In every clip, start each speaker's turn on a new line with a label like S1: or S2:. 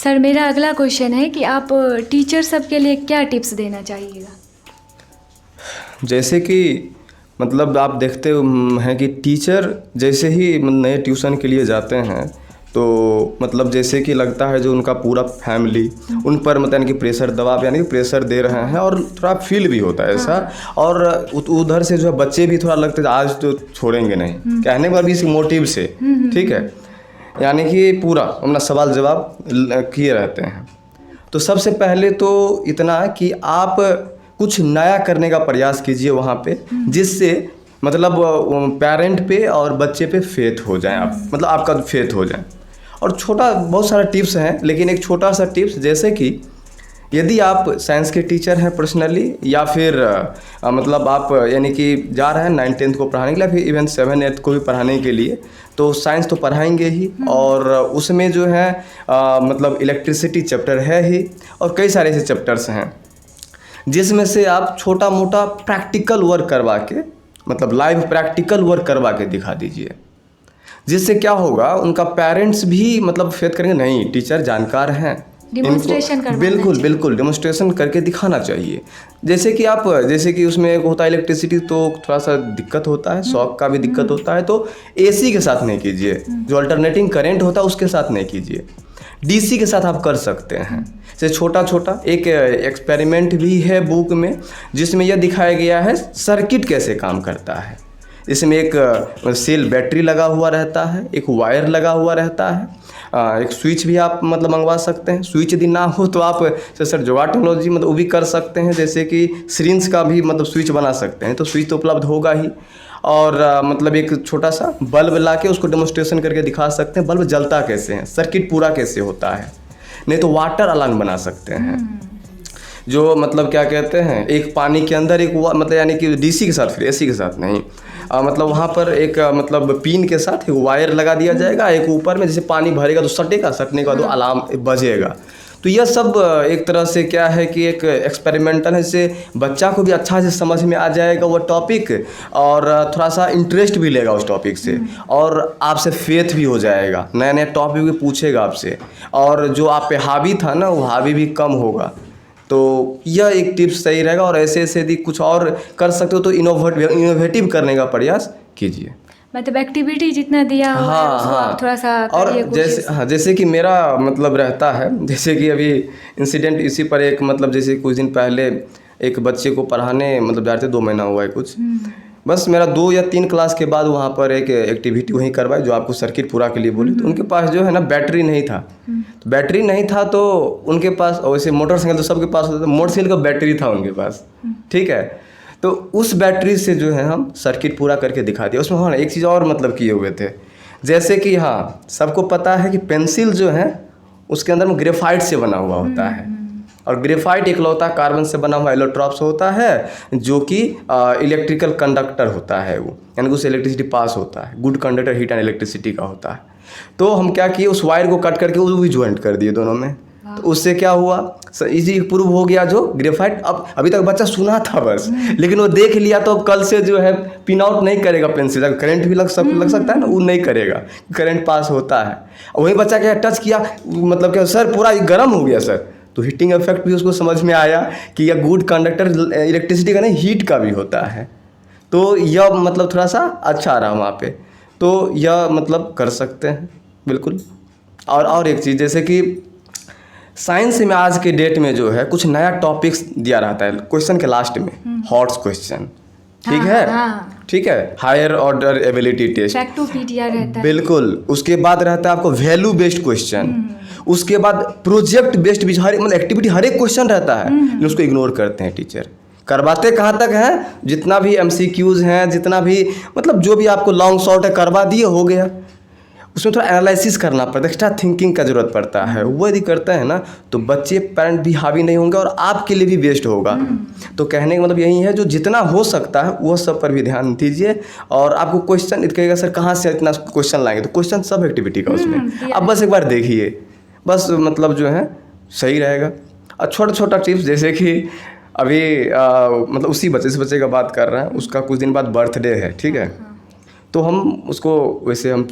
S1: Sir मेरा अगला question है कि आप टीचर सबके लिए क्या टिप्स देना चाहिएगा।
S2: जैसे कि मतलब आप देखते हैं कि टीचर जैसे ही नए ट्यूशन के लिए जाते हैं तो मतलब जैसे कि लगता है जो उनका पूरा फैमिली उन पर मतलब यानी कि प्रेशर दबाव यानी कि प्रेशर दे रहे हैं और थोड़ा फील भी होता है ऐसा। और उधर से जो है बच्चे भी थोड़ा लगता है आज तो छोड़ेंगे नहीं कहने पर भी इस मोटिव से, ठीक है, यानी कि पूरा अपना सवाल जवाब किए रहते हैं। तो सबसे पहले तो इतना कि आप कुछ नया करने का प्रयास कीजिए वहाँ पे, जिससे मतलब पेरेंट पे और बच्चे पे फेथ हो जाए, आप मतलब आपका फेथ हो जाए। और छोटा बहुत सारा टिप्स हैं, लेकिन एक छोटा सा टिप्स जैसे कि यदि आप साइंस के टीचर हैं पर्सनली या फिर मतलब आप यानी कि जा रहे हैं 9th-10th को पढ़ाने के लिए, फिर इवन 7th-8th को भी पढ़ाने के लिए, तो साइंस तो पढ़ाएंगे ही और उसमें जो है मतलब इलेक्ट्रिसिटी चैप्टर है ही और कई सारे ऐसे चैप्टर्स हैं जिसमें से आप छोटा मोटा प्रैक्टिकल वर्क करवा के मतलब लाइव प्रैक्टिकल वर्क करवा के दिखा दीजिए, जिससे क्या होगा उनका पेरेंट्स भी मतलब फेथ करेंगे नहीं टीचर जानकार हैं,
S1: डिमोन्स्ट्रेशन करवाना चाहिए।
S2: बिल्कुल बिल्कुल डिमोन्स्ट्रेशन करके दिखाना चाहिए। जैसे कि आप जैसे कि उसमें एक होता है इलेक्ट्रिसिटी तो थोड़ा सा दिक्कत होता है, शॉक का भी दिक्कत होता है, तो एसी के साथ नहीं कीजिए, जो अल्टरनेटिंग करंट होता है उसके साथ नहीं कीजिए, डीसी के साथ आप कर सकते हैं। से छोटा छोटा एक एक्सपेरिमेंट भी है बुक में जिसमें यह दिखाया गया है सर्किट कैसे काम करता है। इसमें एक सेल बैटरी लगा हुआ रहता है, एक वायर लगा हुआ रहता है, एक स्विच भी आप मतलब मंगवा सकते हैं। स्विच यदि ना हो तो आप सर जुगाड़ टेक्नोलॉजी मतलब वो भी कर सकते हैं, जैसे कि सिरिंज का भी मतलब स्विच बना सकते हैं, तो स्विच तो उपलब्ध होगा ही। और मतलब एक छोटा सा बल्ब ला के उसको डेमोन्स्ट्रेशन करके दिखा सकते हैं बल्ब जलता कैसे है, सर्किट पूरा कैसे होता है। नहीं तो वाटर अलार्म बना सकते हैं, जो मतलब क्या कहते हैं एक पानी के अंदर एक मतलब यानी कि डीसी के साथ, फिर एसी के साथ नहीं, मतलब वहाँ पर एक मतलब पिन के साथ एक वायर लगा दिया जाएगा, एक ऊपर में जैसे पानी भरेगा तो सटेगा, सटने के बाद वो अलार्म बजेगा। तो यह सब एक तरह से क्या है कि एक एक्सपेरिमेंटल है, जिससे बच्चा को भी अच्छा से समझ में आ जाएगा वो टॉपिक और थोड़ा सा इंटरेस्ट भी लेगा उस टॉपिक से और आपसे फेथ भी हो जाएगा, नया नया टॉपिक भी पूछेगा आपसे और जो आप पे हावी था ना वो हावी भी कम होगा। तो यह एक टिप्स सही रहेगा। और ऐसे ऐसे यदि कुछ और कर सकते हो तो इनोवेटिव करने का प्रयास कीजिए,
S1: मतलब एक्टिविटी जितना दिया हुआ है उसको आप थोड़ा सा
S2: और
S1: करिए कोशिश।
S2: जैसे कि मेरा मतलब रहता है, जैसे कि अभी इंसिडेंट इसी पर एक मतलब जैसे कुछ दिन पहले एक बच्चे को पढ़ाने मतलब जा रहे थे, 2 महीना हुआ है कुछ, बस मेरा 2 या 3 क्लास के बाद वहाँ पर एक एक्टिविटी वहीं करवाई जो आपको सर्किट पूरा के लिए बोली। तो उनके पास जो है ना बैटरी नहीं था, तो बैटरी नहीं था तो उनके पास वैसे मोटरसाइकिल तो सबके पास होता था, मोटरसाइकिल का बैटरी था उनके पास, ठीक है। तो उस बैटरी से जो है हम सर्किट पूरा करके दिखा दिया। उसमें हाँ एक चीज़ और मतलब किए हुए थे, जैसे कि हाँ सबको पता है कि पेंसिल जो है उसके अंदर में ग्रेफाइट से बना हुआ होता है और ग्रेफाइट इकलौता कार्बन से बना हुआ एलोट्रॉप्स होता है जो कि इलेक्ट्रिकल कंडक्टर होता है, वो यानी कि उससे इलेक्ट्रिसिटी पास होता है, good conductor heat and electricity का होता है। तो हम क्या किए उस वायर को कट करके वो भी ज्वाइंट कर दिए दोनों में, तो उससे क्या हुआ इजी प्रूव हो गया जो ग्रेफाइट। अब अभी तक बच्चा सुना था बस, लेकिन वो देख लिया तो कल से जो है पिन आउट नहीं करेगा पेंसिल, अगर करंट भी लग सकता है ना वो नहीं करेगा, करंट पास होता है। वही बच्चा क्या टच किया मतलब क्या सर पूरा गर्म हो गया सर, तो हीटिंग इफेक्ट भी उसको समझ में आया कि यह गुड कंडक्टर इलेक्ट्रिसिटी का नहीं हीट का भी होता है। तो यह मतलब थोड़ा सा अच्छा रहा वहाँ पे, तो यह मतलब कर सकते हैं बिल्कुल। और एक चीज़ जैसे कि साइंस में आज के डेट में जो है कुछ नया टॉपिक्स दिया रहता है क्वेश्चन के लास्ट में, हॉट्स क्वेश्चन, ठीक है, ठीक है, higher order ability test,
S1: fact टू पीटीआर रहता है,
S2: बिल्कुल। उसके बाद रहता है आपको वैल्यू बेस्ड क्वेश्चन, उसके बाद प्रोजेक्ट बेस्ड भी हर मतलब एक्टिविटी हर एक क्वेश्चन रहता है, लेकिन उसको इग्नोर करते हैं टीचर। करवाते कहाँ तक हैं, जितना भी एमसीक्यूज हैं, जितना भी मतलब जो भी आपको लॉन्ग शॉर्ट है करवा दिए हो गया, उसमें थोड़ा एनालिसिस करना पड़ता है, एक्स्ट्रा थिंकिंग का ज़रूरत पड़ता है। वो यदि करते हैं ना तो बच्चे पेरेंट भी हावी नहीं होंगे और आपके लिए भी बेस्ट होगा। तो कहने का मतलब यही है जो जितना हो सकता है वो सब पर भी ध्यान दीजिए। और आपको क्वेश्चन कहेगा सर कहाँ से इतना क्वेश्चन लाएंगे, तो क्वेश्चन सब एक्टिविटी का उसमें आप बस एक बार देखिए, बस मतलब जो है सही रहेगा। और छोटा छोटा टिप्स जैसे कि अभी मतलब उसी बच्चे से बच्चे का बात कर रहे हैं, उसका कुछ दिन बाद बर्थडे है, ठीक है। तो हम उसको वैसे हम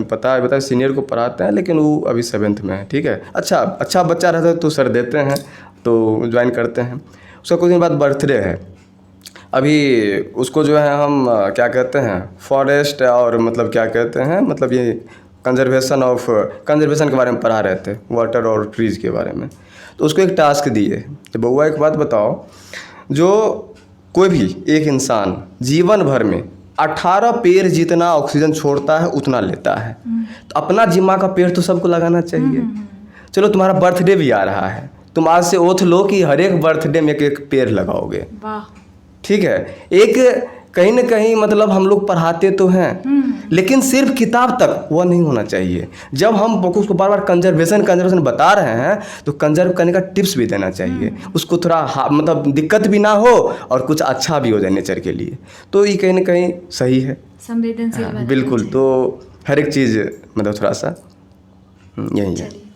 S2: बता सीनियर को पढ़ाते हैं, लेकिन वो अभी 7th में है, ठीक है। अच्छा बच्चा रहता है तो सर देते हैं, तो ज्वाइन करते हैं। उसका कुछ दिन बाद बर्थडे है। अभी उसको जो है हम क्या कहते हैं, फॉरेस्ट और मतलब क्या कहते हैं, मतलब ये कंजर्वेशन के बारे में पढ़ा रहे थे, वाटर और ट्रीज़ के बारे में। तो उसको एक टास्क दिए, तो बउआ एक बात बताओ, जो कोई भी एक इंसान जीवन भर में 18 पेड़ जितना ऑक्सीजन छोड़ता है उतना लेता है, तो अपना जिम्मा का पेड़ तो सबको लगाना चाहिए। चलो तुम्हारा बर्थडे भी आ रहा है, तुम आज से ओथ लो कि हर एक बर्थडे में एक एक पेड़ लगाओगे।
S1: वाह।
S2: ठीक है। एक कहीं ना कहीं मतलब हम लोग पढ़ाते तो हैं, लेकिन सिर्फ किताब तक वह नहीं होना चाहिए। जब हम उसको बार बार कंजर्वेशन बता रहे हैं तो कंजर्व करने का टिप्स भी देना चाहिए, उसको थोड़ा मतलब दिक्कत भी ना हो और कुछ अच्छा भी हो जाए नेचर के लिए, तो ये कहीं ना कहीं सही है।
S1: संवेदनशील
S2: हाँ,
S1: बनाना
S2: बिल्कुल।
S1: चाहिए।
S2: तो हर एक चीज़ मतलब थोड़ा सा यही है।
S1: चलिए।